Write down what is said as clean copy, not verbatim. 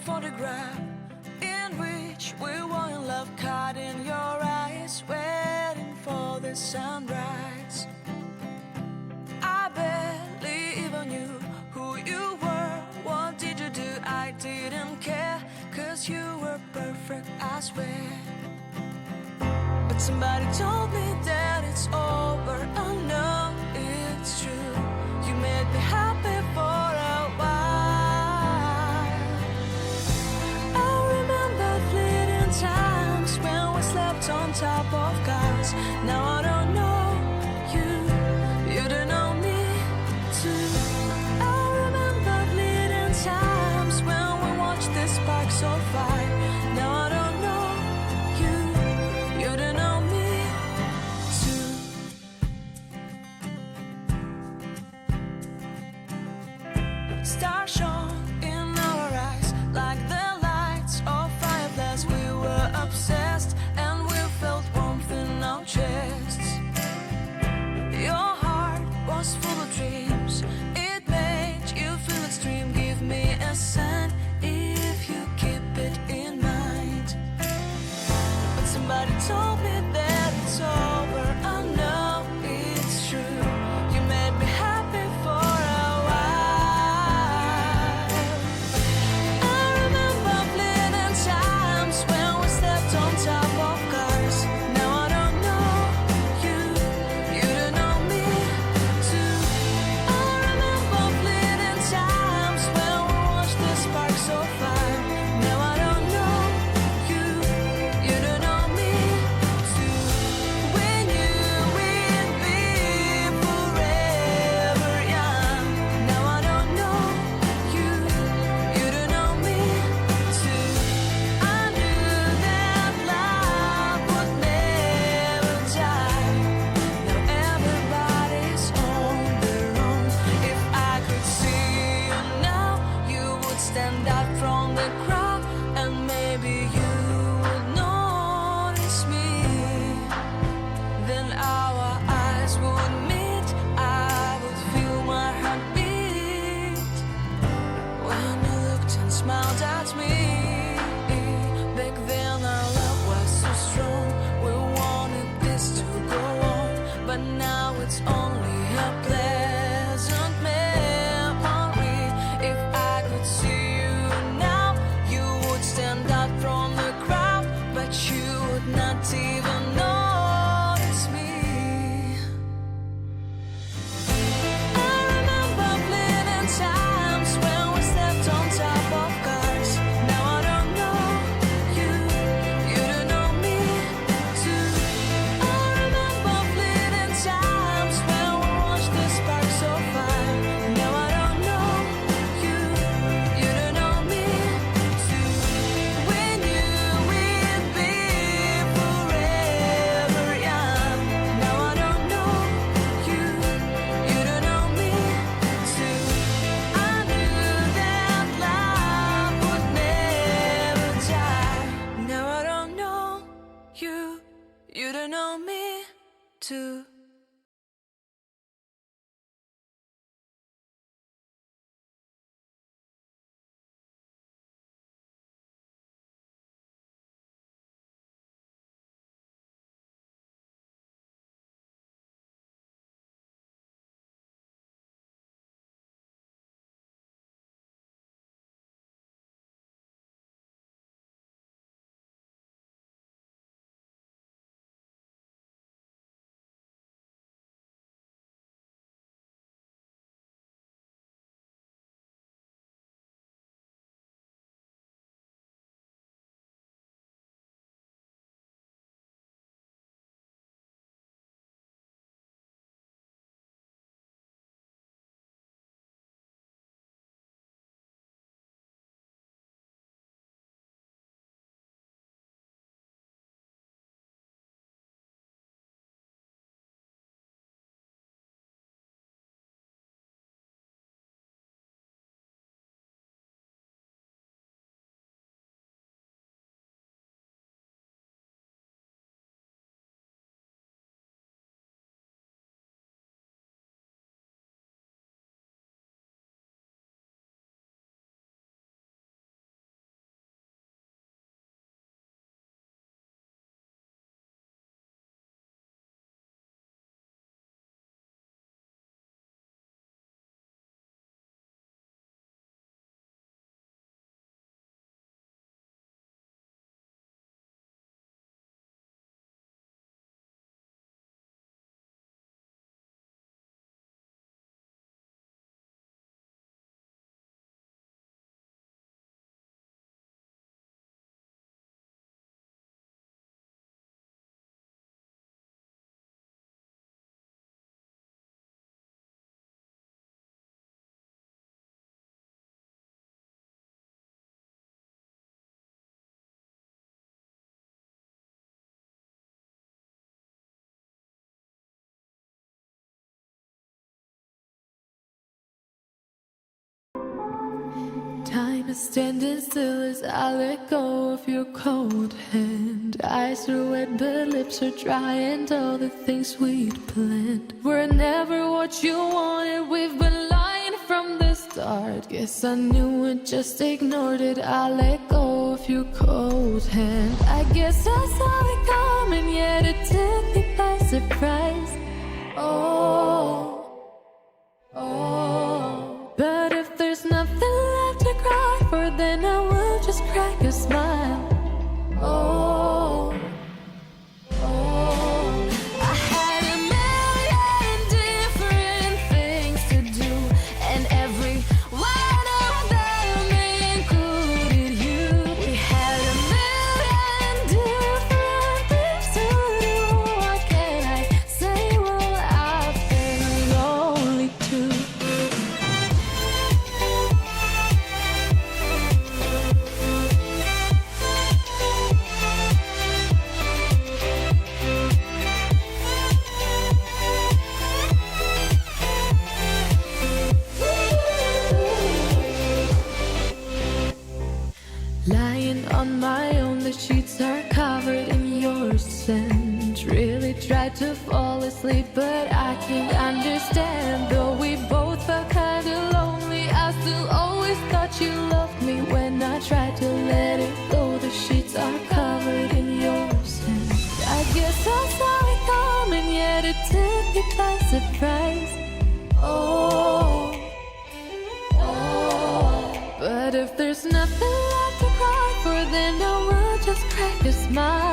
photograph in which we were in love, caught in your eyes, waiting for the sunrise. I barely even knew who you were. What did you do? I didn't care, 'cause you were perfect, I swear. But somebody told me that it's over. Oh no, it's true. You made me happy for a while. I remember fleeting times when we slept on top of cars. Now I don't know you, you don't know me too. I remember fleeting times when we watched the sparks of fire. Now I don't know you, you don't know me too. Stars shone in our eyes like the lights of fireflies. We were obsessed and we felt warmth in our chests. Your heart was full of dreams. It made you feel extreme. Give me a sign if you keep it in mind. But somebody told me that it's over. I know it's true. You made me happy for a while. I remember fleeting times when we slept on top of cars. Now I don't know you, you don't know me too. I remember fleeting times when we watched the sparks of fire. Now I don't know you, you don't know me too. We knew we'd be forever young. Now I don't know you, you don't know me too. I knew that love would never die. Now everybody's on their own. If I could see you now, you would stand out from the crowd, and maybe you would notice me. Then our eyes would meet. I would feel my heart beat when you looked and smiled at me. Back then our love was so strong. We wanted this to go on, but now it's only a pleasant memory. If I could see you now, you would stand out from the crowd, but you would not even notice me. I remember fleeting times when we slept on top of cars. Now I don't know you, you don't know me too. I remember fleeting times when we watched the sparks of fire. Now I don't know you, you don't know me too. We knew we'd be forever young. Now I don't know you, you don't know me too. I knew that love would never die. Now I don't know you, you don't know me too. I'm standing still as I let go of your cold hand. Eyes are wet but lips are dry, and all the things we'd planned were never what you wanted. We've been lying from the start. Guess I knew it, just ignored it. I let go of your cold hand. I guess I saw it coming, yet it took me by surprise. Oh, oh. But if there's nothing left to cry for, then I will just crack a smile. Oh, oh. I had a million different things to do, and every one of them included you. We had a million different things to do. What can I say? Well, I've been lonely too. Lying on my own, the sheets are covered in your scent. Really tried to fall asleep, but I can't understand. Though we both felt kinda lonely, I still always thought you loved me. When I tried to let it go, the sheets are covered in your scent. I guess I saw it coming, yet it took me by surprise. Oh, oh. But if there's nothing left to cry for, then I will just crack a smile.